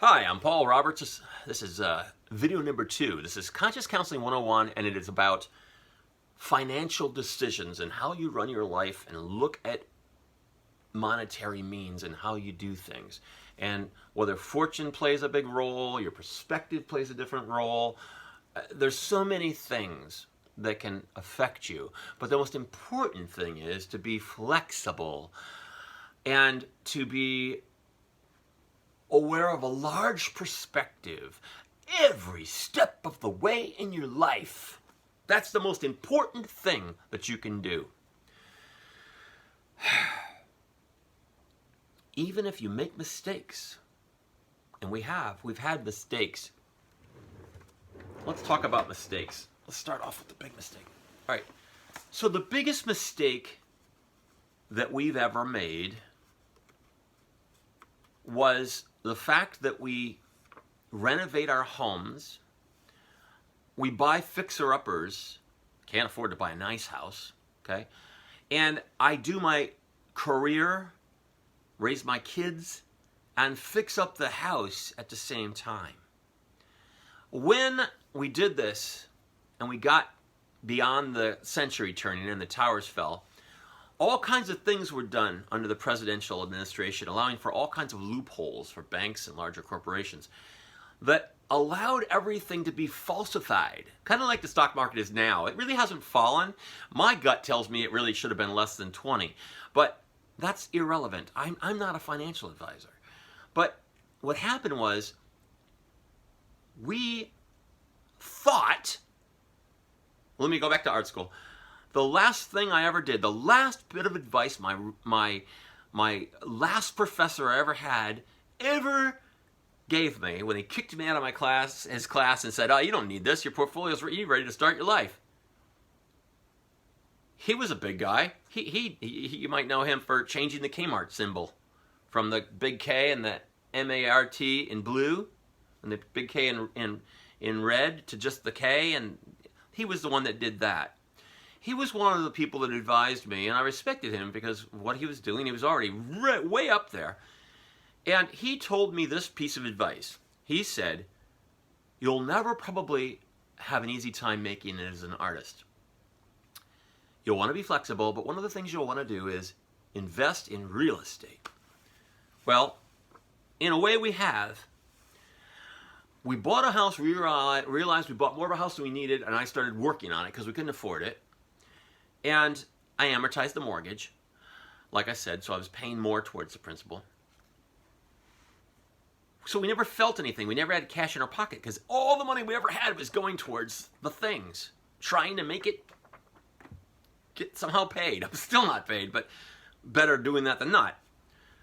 Hi, I'm Paul Roberts. This is video number 2. This is Conscious Counseling 101, and it is about financial decisions and how you run your life and look at monetary means and how you do things. And whether fortune plays a big role, your perspective plays a different role. There's so many things that can affect you. But the most important thing is to be flexible and to be aware of a large perspective every step of the way in your life. That's the most important thing that you can do. Even if you make mistakes, and we've had mistakes. Let's talk about mistakes. Let's start off with the big mistake. All right. So the biggest mistake that we've ever made was the fact that we renovate our homes, we buy fixer-uppers, can't afford to buy a nice house, okay? And I do my career, raise my kids, and fix up the house at the same time. When we did this, and we got beyond the century turning and the towers fell, all kinds of things were done under the presidential administration, allowing for all kinds of loopholes for banks and larger corporations that allowed everything to be falsified. Kind of like the stock market is now. It really hasn't fallen. My gut tells me it really should have been less than 20. But that's irrelevant. I'm not a financial advisor. But what happened was we thought, let me go back to art school. The last thing I ever did, the last bit of advice my last professor I ever had ever gave me when he kicked me out of his class and said, "Oh, you don't need this. Your portfolio's ready to start your life." He was a big guy. You might know him for changing the Kmart symbol from the big K and the MART in blue and the big K in red to just the K, and he was the one that did that. He was one of the people that advised me, and I respected him because of what he was doing. He was already way up there. And he told me this piece of advice. He said, "You'll never probably have an easy time making it as an artist. You'll want to be flexible, but one of the things you'll want to do is invest in real estate." Well, in a way we have. We bought a house, we realized we bought more of a house than we needed, and I started working on it because we couldn't afford it. And I amortized the mortgage, like I said, so I was paying more towards the principal. So we never felt anything. We never had cash in our pocket because all the money we ever had was going towards the things, trying to make it get somehow paid. I'm still not paid, but better doing that than not.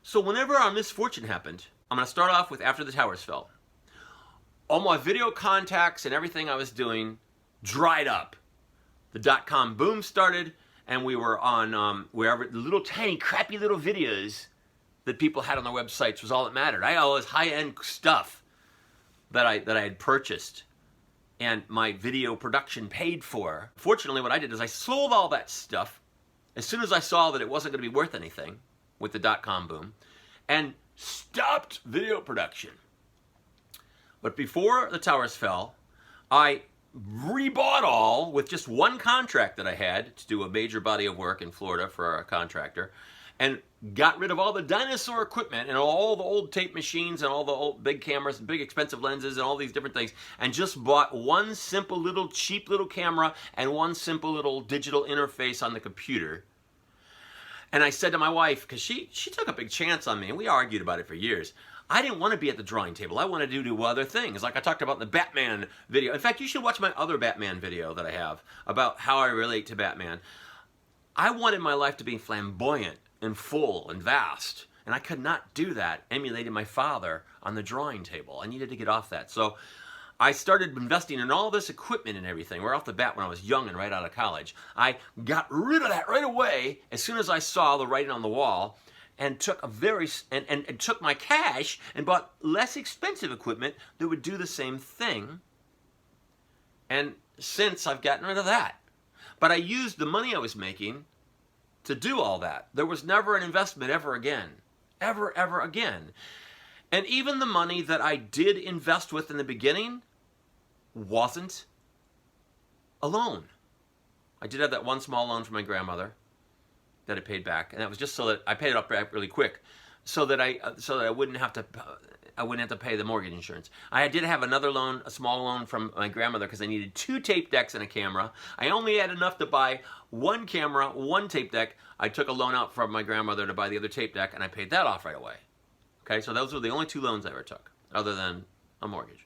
So whenever our misfortune happened, I'm going to start off with after the towers fell. All my video contacts and everything I was doing dried up. The dot-com boom started, and we were on wherever the little tiny crappy little videos that people had on their websites was all that mattered. I had all this high-end stuff that I had purchased and my video production paid for. Fortunately, what I did is I sold all that stuff as soon as I saw that it wasn't going to be worth anything with the dot-com boom, and stopped video production. But before the towers fell, I rebought all with just one contract that I had to do a major body of work in Florida for a contractor, and got rid of all the dinosaur equipment and all the old tape machines and all the old big cameras and big expensive lenses and all these different things, and just bought one simple little cheap little camera and one simple little digital interface on the computer. And I said to my wife, because she took a big chance on me, and we argued about it for years, I didn't want to be at the drawing table. I wanted to do other things, like I talked about in the Batman video. In fact, you should watch my other Batman video that I have about how I relate to Batman. I wanted my life to be flamboyant and full and vast, and I could not do that emulating my father on the drawing table. I needed to get off that. So I started investing in all this equipment and everything right off the bat when I was young and right out of college. I got rid of that right away as soon as I saw the writing on the wall, and took took my cash and bought less expensive equipment that would do the same thing. And since I've gotten rid of that. But I used the money I was making to do all that. There was never an investment ever again. Ever again. And even the money that I did invest with in the beginning wasn't a loan. I did have that one small loan from my grandmother that I paid back, and that was just so that I paid it up really quick, so that I wouldn't have to pay the mortgage insurance. I did have another loan, a small loan from my grandmother, because I needed 2 tape decks and a camera. I only had enough to buy 1 camera, 1 tape deck. I took a loan out from my grandmother to buy the other tape deck, and I paid that off right away. Okay, so those were the only 2 loans I ever took, other than a mortgage.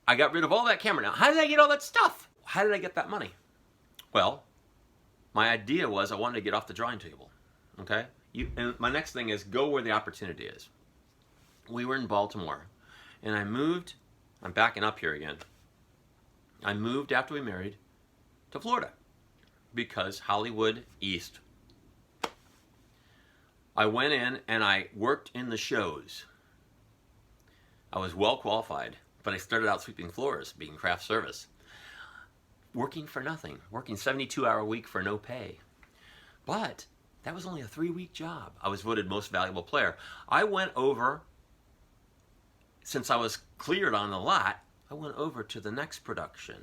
I got rid of all that camera. Now, how did I get all that stuff? How did I get that money? Well, my idea was I wanted to get off the drawing table. Okay? And my next thing is go where the opportunity is. We were in Baltimore, and I moved. I'm backing up here again. I moved after we married to Florida because Hollywood East. I went in and I worked in the shows. I was well qualified, but I started out sweeping floors, being craft service. Working for nothing, working 72-hour week for no pay. But that was only a 3-week job. I was voted most valuable player. I went over, since I was cleared on the lot, I went over to the next production.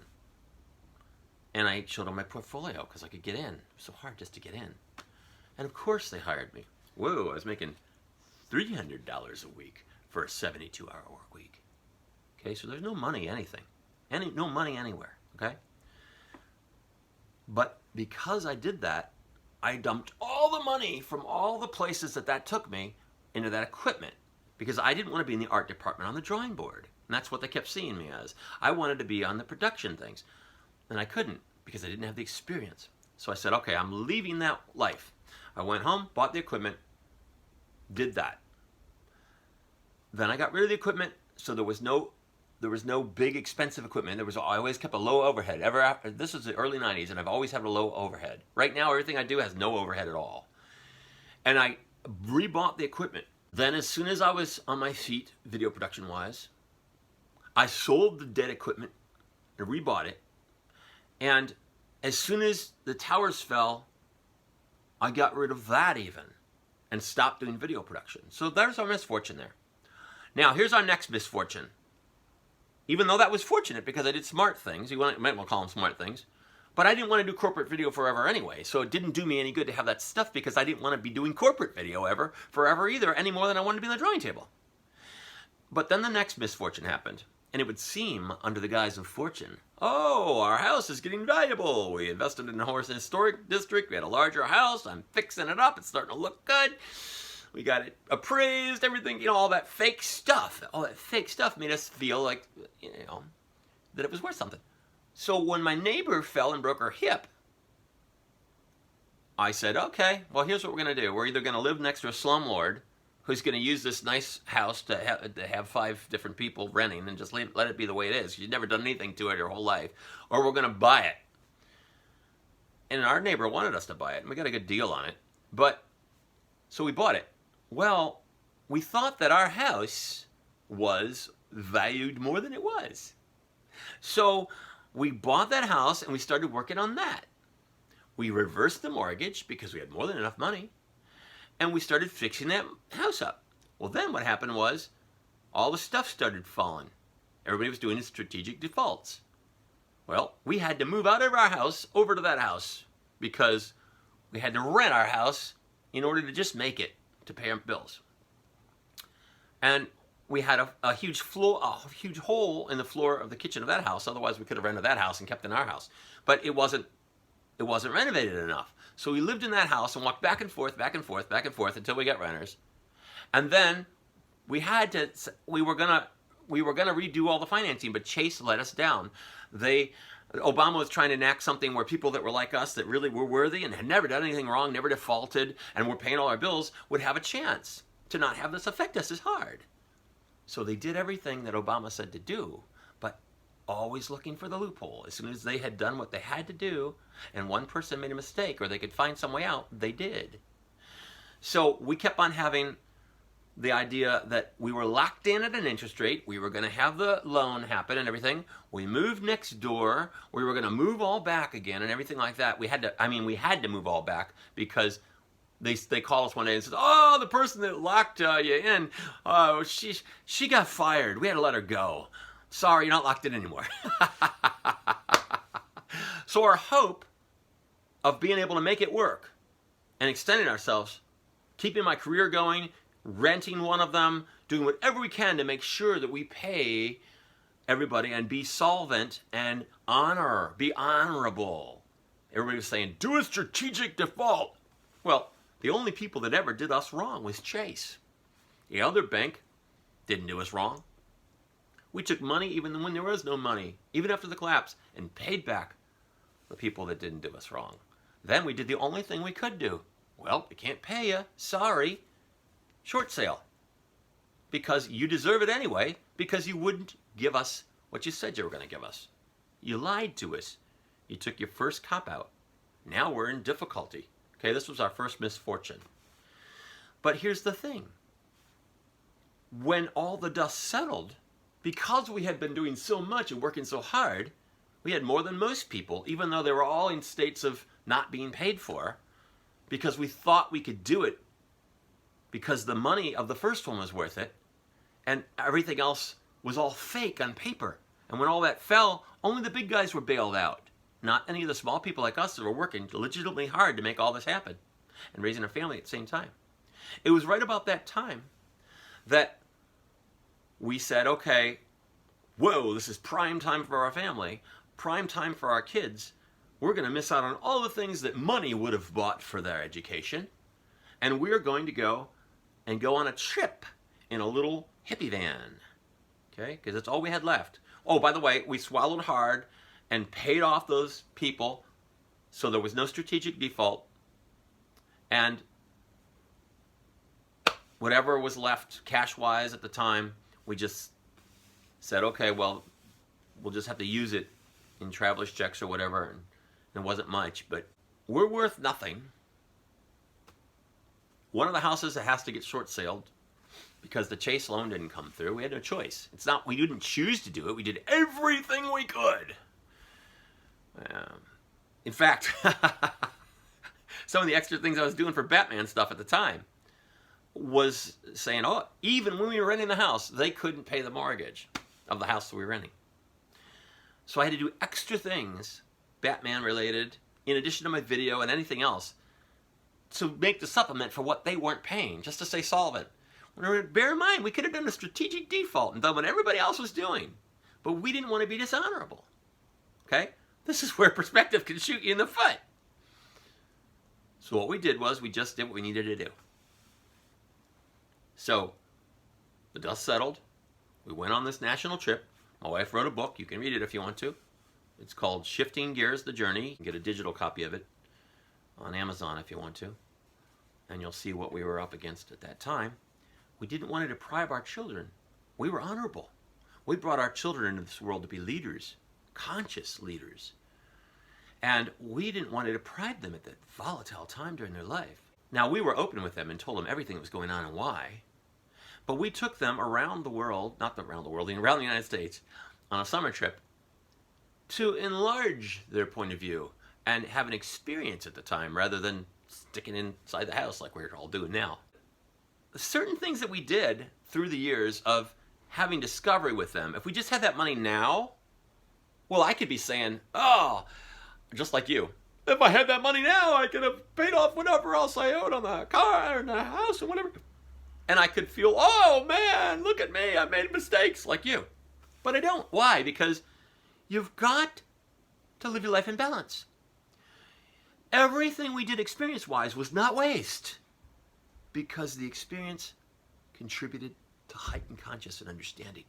And I showed them my portfolio because I could get in. It was so hard just to get in. And of course they hired me. Whoa, I was making $300 a week for a 72-hour work week. Okay, so there's no money anything. No money anywhere, okay? But because I did that, I dumped all the money from all the places that took me into that equipment because I didn't want to be in the art department on the drawing board. And that's what they kept seeing me as. I wanted to be on the production things. And I couldn't because I didn't have the experience. So I said, okay, I'm leaving that life. I went home, bought the equipment, did that. Then I got rid of the equipment, so there was no big expensive equipment. I always kept a low overhead. This was the early 90s, and I've always had a low overhead. Right now, everything I do has no overhead at all. And I rebought the equipment. Then as soon as I was on my feet, video production-wise, I sold the dead equipment and rebought it. And as soon as the towers fell, I got rid of that even and stopped doing video production. So there's our misfortune there. Now, here's our next misfortune. Even though that was fortunate because I did smart things, you might well call them smart things, but I didn't want to do corporate video forever anyway, so it didn't do me any good to have that stuff because I didn't want to be doing corporate video forever either, any more than I wanted to be on the drawing table. But then the next misfortune happened, and it would seem under the guise of fortune, oh, our house is getting valuable. We invested in the Horse Historic District. We had a larger house. I'm fixing it up. It's starting to look good. We got it appraised, everything, all that fake stuff. All that fake stuff made us feel like, that it was worth something. So when my neighbor fell and broke her hip, I said, okay, well, here's what we're going to do. We're either going to live next to a slumlord who's going to use this nice house to have 5 different people renting and just let it be the way it is. She's never done anything to it her whole life. Or we're going to buy it. And our neighbor wanted us to buy it, and we got a good deal on it. So we bought it. Well, we thought that our house was valued more than it was. So we bought that house and we started working on that. We reversed the mortgage because we had more than enough money. And we started fixing that house up. Well, then what happened was all the stuff started falling. Everybody was doing strategic defaults. Well, we had to move out of our house over to that house because we had to rent our house in order to just make it to pay our bills. And we had a huge hole in the floor of the kitchen of that house. Otherwise, we could have rented that house and kept in our house. But it wasn't renovated enough. So we lived in that house and walked back and forth until we got renters. And then we were gonna redo all the financing, but Chase let us down. Obama was trying to enact something where people that were like us, that really were worthy and had never done anything wrong, never defaulted, and were paying all our bills, would have a chance to not have this affect us as hard. So they did everything that Obama said to do, but always looking for the loophole. As soon as they had done what they had to do, and one person made a mistake or they could find some way out, they did. So we kept on having the idea that we were locked in at an interest rate. We were going to have the loan happen and everything. We moved next door. We were going to move all back again and everything like that. We had to move all back because They call us one day and says, "Oh, the person that locked you in, she got fired. We had to let her go. Sorry, you're not locked in anymore." So our hope of being able to make it work and extending ourselves, keeping my career going, renting one of them, doing whatever we can to make sure that we pay everybody and be solvent and be honorable. Everybody was saying, do a strategic default. Well, the only people that ever did us wrong was Chase. The other bank didn't do us wrong. We took money even when there was no money, even after the collapse, and paid back the people that didn't do us wrong. Then we did the only thing we could do. Well, we can't pay you. Sorry. Short sale. Because you deserve it anyway, because you wouldn't give us what you said you were going to give us. You lied to us. You took your first cop out. Now we're in difficulty. Okay, this was our first misfortune. But here's the thing. When all the dust settled, because we had been doing so much and working so hard, we had more than most people, even though they were all in states of not being paid for, because we thought we could do it because the money of the first one was worth it, and everything else was all fake on paper. And when all that fell, only the big guys were bailed out, not any of the small people like us that were working legitimately hard to make all this happen and raising a family at the same time. It was right about that time that we said, okay, whoa, this is prime time for our family, prime time for our kids. We're going to miss out on all the things that money would have bought for their education, and we're going to go on a trip in a little hippie van, okay? Because that's all we had left. Oh, by the way, we swallowed hard and paid off those people, so there was no strategic default, and whatever was left cash-wise at the time, we just said, okay, well, we'll just have to use it in traveler's checks or whatever, and it wasn't much, but we're worth nothing. One of the houses that has to get short-saled because the Chase loan didn't come through. We had no choice. It's not, we didn't choose to do it. We did everything we could. In fact, some of the extra things I was doing for Batman stuff at the time was saying, oh, even when we were renting the house, they couldn't pay the mortgage of the house that we were renting. So I had to do extra things, Batman related, in addition to my video and anything else, to make the supplement for what they weren't paying, just to stay solvent. Bear in mind, we could have done a strategic default and done what everybody else was doing, but we didn't want to be dishonorable. Okay? This is where perspective can shoot you in the foot. So what we did was we just did what we needed to do. So the dust settled. We went on this national trip. My wife wrote a book. You can read it if you want to. It's called Shifting Gears, The Journey. You can get a digital copy of it on Amazon if you want to. And you'll see what we were up against at that time. We didn't want to deprive our children. We were honorable. We brought our children into this world to be leaders, conscious leaders. And we didn't want to deprive them at that volatile time during their life. Now, we were open with them and told them everything that was going on and why. But we took them around the world, not around the world, around the United States, on a summer trip to enlarge their point of view and have an experience at the time rather than sticking inside the house like we're all doing now. Certain things that we did through the years of having discovery with them, if we just had that money now, well, I could be saying, oh, just like you, if I had that money now, I could have paid off whatever else I owed on the car and the house and whatever. And I could feel, oh man, look at me, I made mistakes like you. But I don't. Why? Because you've got to live your life in balance. Everything we did experience-wise was not waste, because the experience contributed to heightened conscious and understanding,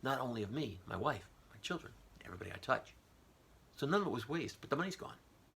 not only of me, my wife, my children, everybody I touch. So none of it was waste, but the money's gone.